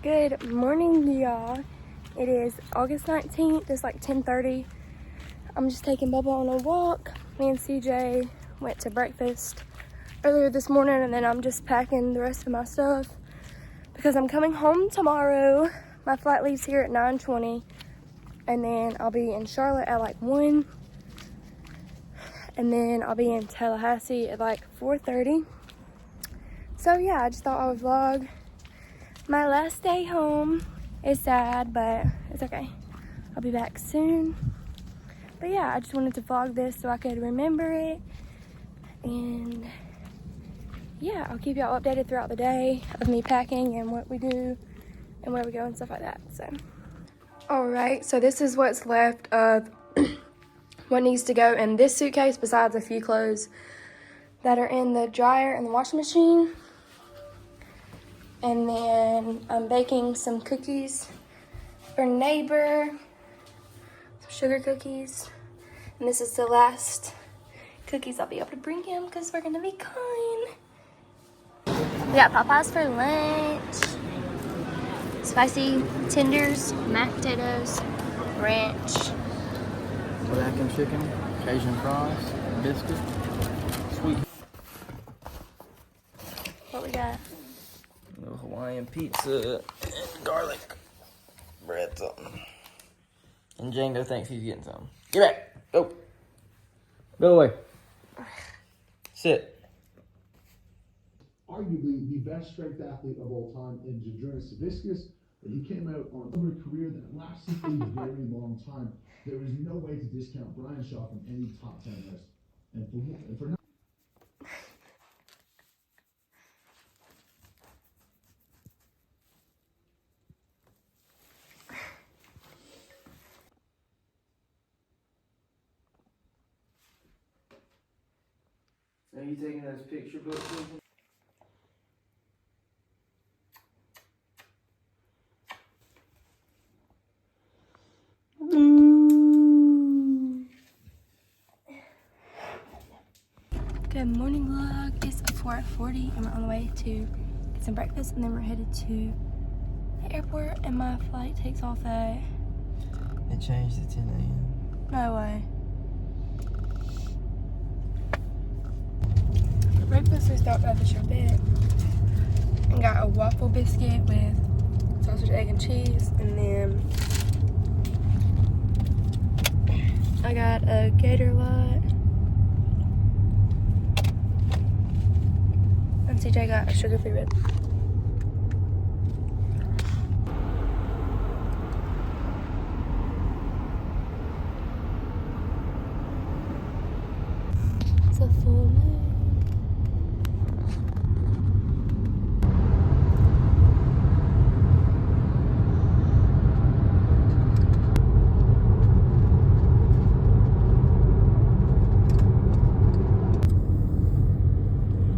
Good morning, y'all. It is August 19th. It's like 10:30. I'm just taking Bubba on a walk. Me and CJ went to breakfast earlier this morning, and then I'm just packing the rest of my stuff because I'm coming home tomorrow. My flight leaves here at 9:20, and then I'll be in Charlotte at like 1, and then I'll be in Tallahassee at like 4:30. So yeah, I just thought I would vlog my last day home. It's sad, but it's okay. I'll be back soon. But yeah, I just wanted to vlog this so I could remember it. And yeah, I'll keep y'all updated throughout the day of me packing and what we do and where we go and stuff like that. So, all right, so this is what's left of what needs to go in this suitcase besides a few clothes that are in the dryer and the washing machine. And then I'm baking some cookies for neighbor, some sugar cookies. And this is the last cookies I'll be able to bring him because we're gonna be gone. We got Popeyes for lunch. Spicy tenders, mashed potatoes, ranch. Black and chicken, Cajun fries, biscuit, sweet. What we got? A little Hawaiian pizza and garlic bread something. And Django thinks he's getting something. Get back! Go! Go away. Sit. Arguably the best strength athlete of all time in Zydrunas Savickas, but he came out on a career that lasted a very long time. There is no way to discount Brian Shaw from any top 10 list. And for now, Are you taking those picture books with you? Good morning vlog. It's 4:40 and we're on the way to get some breakfast, and then we're headed to the airport, and my flight takes off at... It changed to 10 a.m. No way. For breakfast, we stopped at the sherbet and got a waffle biscuit with sausage, egg, and cheese, and then I got a Gator Lot. And CJ got a sugar-free rib. It's a full moon.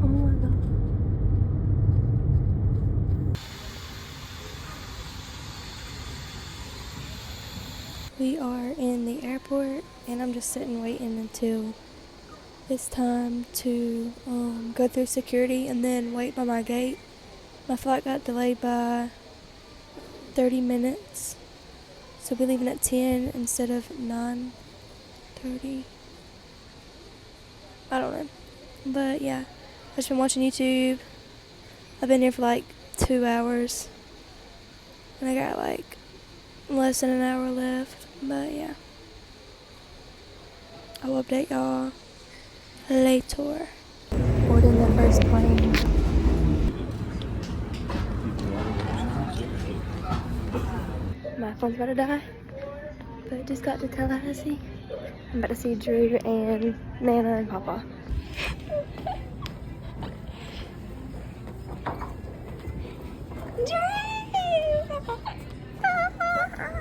Oh my god. We are in the airport, and I'm just sitting waiting until it's time to go through security and then wait by my gate. My flight got delayed by 30 minutes, so we'll be leaving at 10 instead of 9:30. I don't know, but yeah, I've just been watching YouTube. I've been here for like 2 hours, and I got like less than an hour left, but yeah, I'll update y'all later. Boarding the first plane. My phone's about to die, but just got to Tallahassee. I'm about to see Drew and Nana and Papa.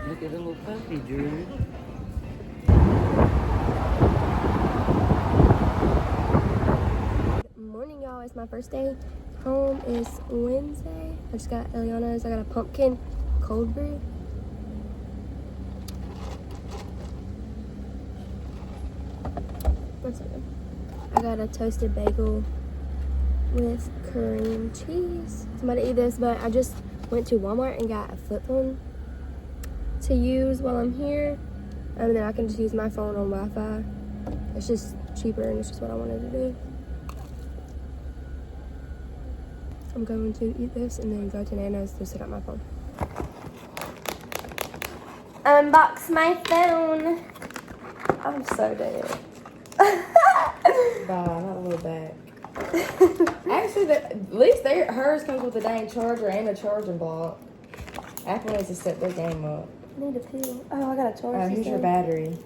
Look at the little puppy, Drew. Good morning, y'all. It's my first day home. It's Wednesday. I just got Eliana's. I got a pumpkin cold brew. One second. I got a toasted bagel with cream cheese. I'm about to eat this, but I just went to Walmart and got a flip phone to use while I'm here. And then I can just use my phone on Wi-Fi. It's just cheaper and it's just what I wanted to do. I'm going to eat this and then go to Nana's to set up my phone. Unbox my phone. I'm so dead. Nah, not a little back. Actually, at least hers comes with a dang charger and a charging block. Apple needs to set their game up. I need a pill. Oh, I got a charger. Here's your battery.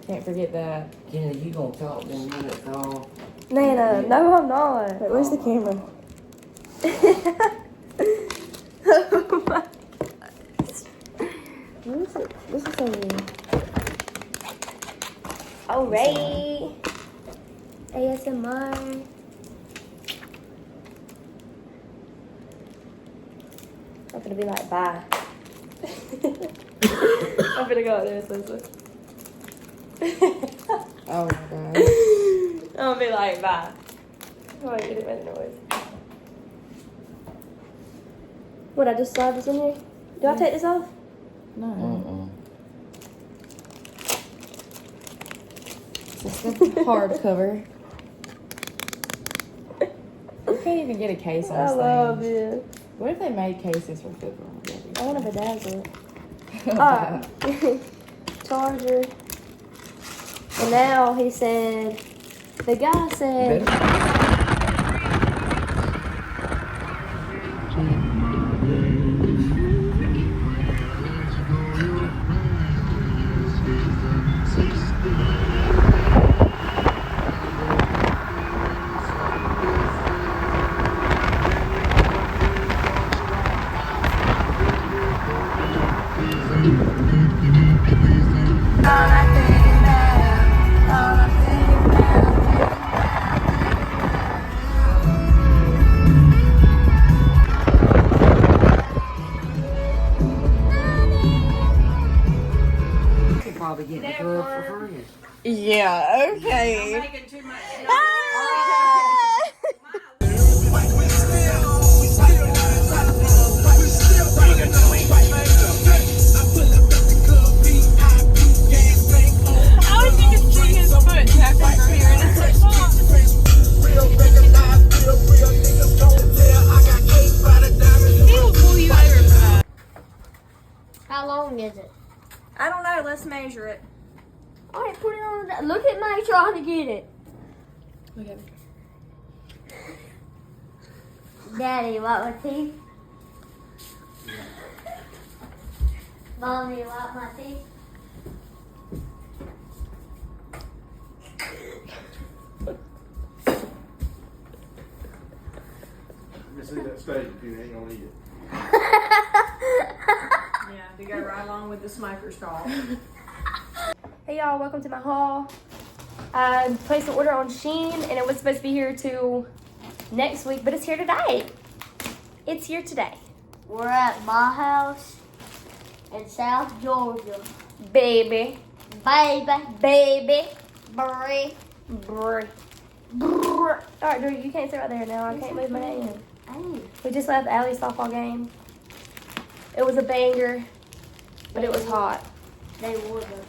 Can't forget that. Kennedy, you gonna talk then minutes off? Nana, no, I'm not. Wait, where's the camera? Oh my. What is it? This is so weird. Alright. ASMR. I'm gonna be like, bye. I'm gonna go out there, Lisa. Oh my god. I'm gonna be like, bye. Oh, I get it by the noise. What, I just slide this in here? Do I take this off? No. It's the hardcover. You can't even get a case on I this love thing. it. What if they made cases for flip phones? I want to bedazzle it. Alright. Charger. And now he said, the guy said, Probably getting the club for free. Yeah, okay. Making too much. I was thinking see his foot tapping from here, and it's like, he will pull you over for that. How long is it? I don't know. Let's measure it. Alright, put it on. Look at me trying to get it. Look at me. Daddy, wipe my teeth. Mommy, wipe my teeth. Let me see that steak if you ain't gonna eat it. Yeah, to go right along with the smoker's call. hey y'all, welcome to my haul. I placed an order on Shein and it was supposed to be here till next week, but it's here today. It's here today. We're at my house in South Georgia. Baby. Baby. Baby. Bree. Brr. Brr. Alright, Drew, you can't sit right there now. I can't move my hand. Hey, We just left the Alley softball game. It was a banger, but it was hot. they wouldn't.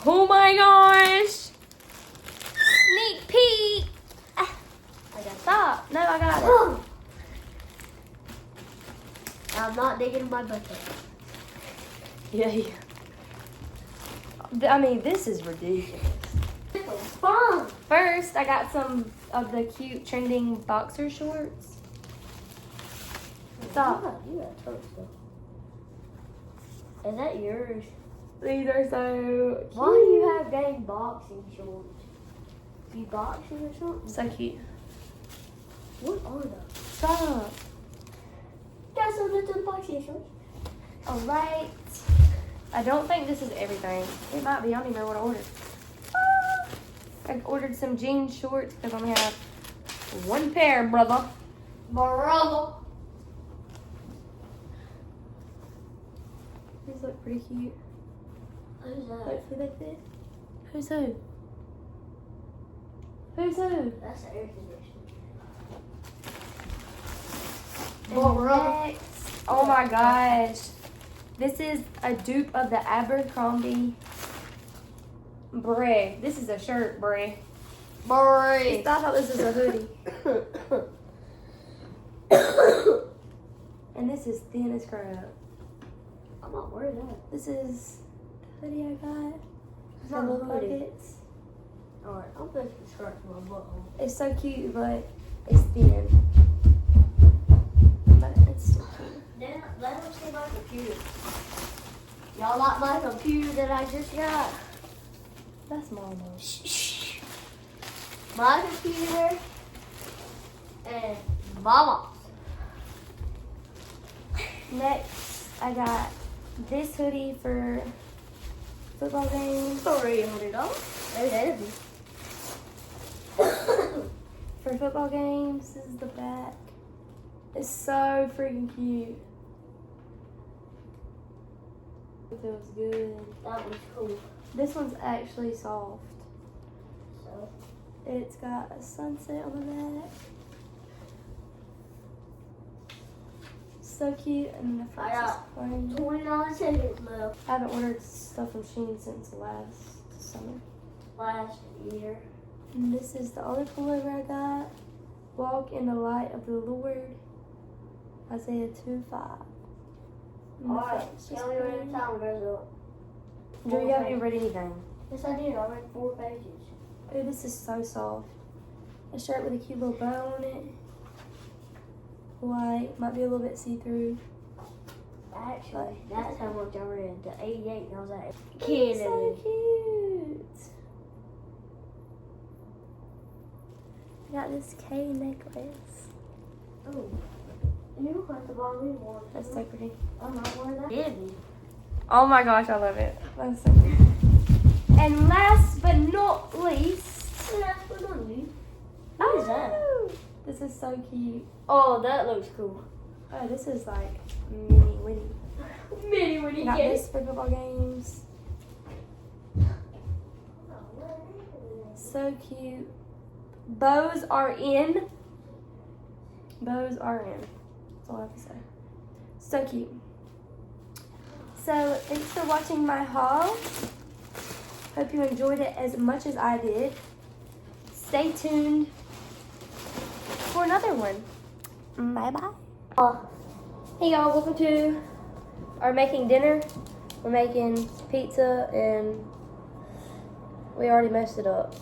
Oh my gosh! Sneak peek! Ah, I got stop. No, I got it. it. I'm not digging my bucket. Yeah. I mean, this is ridiculous. Fun. First, I got some of the cute trending boxer shorts. Stop. You got toaster. Is that yours? These are so cute. Why do you have dang boxing shorts? You boxing or something? So cute. What are those? Stop. Got some little boxing shorts. Alright. I don't think this is everything. It might be. I don't even know what I ordered. I ordered some jean shorts because I only have one pair, brother. Brother. These look pretty cute. Who's that? Hopefully they fit. Who's who? Who's who? That's the air conditioner. And next, oh my gosh. This is a dupe of the Abercrombie. Bray. This is a shirt, Bray. Boy. I thought this was a hoodie. And this is thin as crap. I'm not worried about it. This is the hoodie I got. It's The not little a hoodie. pockets. Alright, I'm going to scratch my butthole. It's so cute, but it's thin. But it's still cute. Then let them see my computer. Y'all like my computer that I just got? That's mama. My computer and Mama's. Next, I got this hoodie for football games. $300. There's heavy. For football games, this is the back. It's so freaking cute. It feels good. That was cool. This one's actually soft. So, It's got a sunset on the back. So cute, and the front I is got plain. 29 seconds left. I haven't ordered stuff from Shein since last summer. Last year. And this is the other pullover I got. Walk in the light of the Lord. Isaiah 2:5. And the Alright, front's just tell me when plain. the time goes up. Drew, you haven't even read anything. Yes, I did. I read 4 pages. Oh, this is so soft. A shirt with a cute little bow on it. White, might be a little bit see-through. Actually, that's how much I read. The 88, and I was at So Canada. cute. I got this K necklace. Oh, you don't have to buy me one. That's so pretty. I'm not wearing that. Heavy. Oh my gosh, I love it. That's so cute. And last but not least, Last but not least. What is that? oh, this is so cute. Oh, that looks cool. Oh, this is like mini witty. Mini, what do Got this for football games. So cute. Bows are in. Bows are in. That's all I have to say. So cute. So thanks for watching my haul. Hope you enjoyed it as much as I did. Stay tuned for another one. Bye bye. Hey y'all, welcome to our making dinner. We're making pizza and we already messed it up.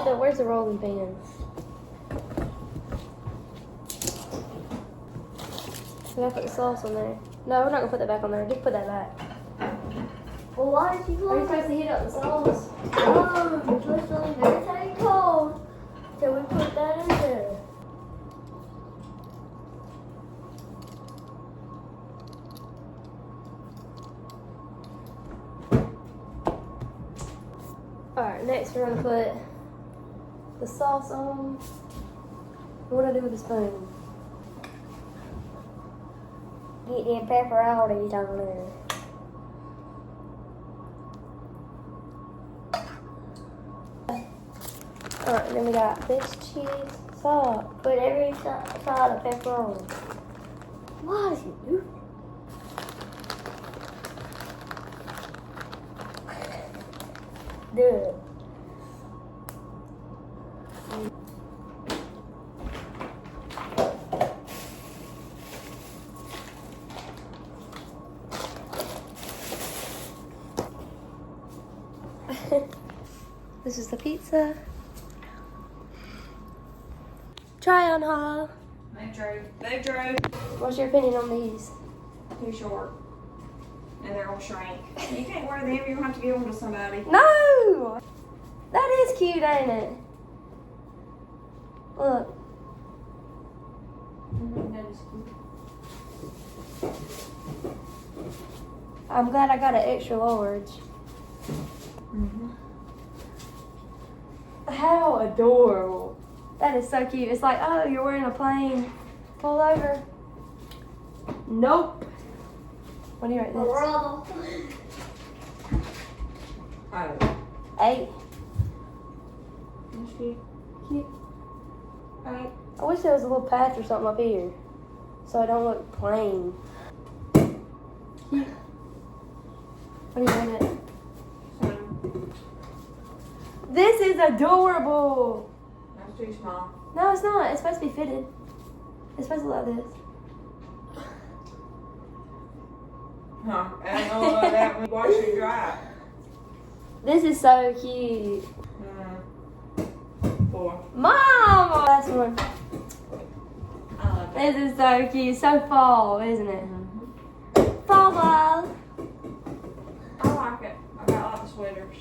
So where's the rolling pin? We gotta put the sauce on there. No, we're not gonna put that back on there. Just put that back. Well, why did you Are you want supposed to heat up the sauce? Oh, you're supposed to leave everything cold. So we put that in there. Alright, next we're gonna put the sauce on. What do I do with the spoon? Get them pepperonis on there. Alright, then we got this cheese, salt. Put every side of pepperoni. Why is it doing it? Do it. This is the pizza. Try on haul. Move Drew. Move Drew. What's your opinion on these? Too short. And they're all shrink. You can't wear them. You're going to have to give them to somebody. No! That is cute, ain't it? Look. That is cute. I'm glad I got an extra large. How adorable. That is so cute. It's like, oh, you're wearing a plain pullover. Nope. What do you rate My this? brother. Oh, 8. that's cute. Cute. Right. I wish there was a little patch or something up here, so I don't look plain. Cute. What do you rate it? So, This is adorable. that's too small. No, it's not. It's supposed to be fitted. It's supposed to look like this. Huh. I don't know about that when you wash it dry. This is so cute. 4. Mom! Last one. I love it. This is so cute. So fall, isn't it? Fall ball. I like it. I got a lot of sweaters.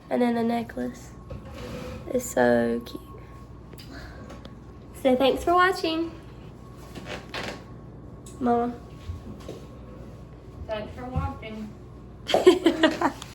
And then the necklace is so cute. So thanks for watching. Mama. Thanks for watching.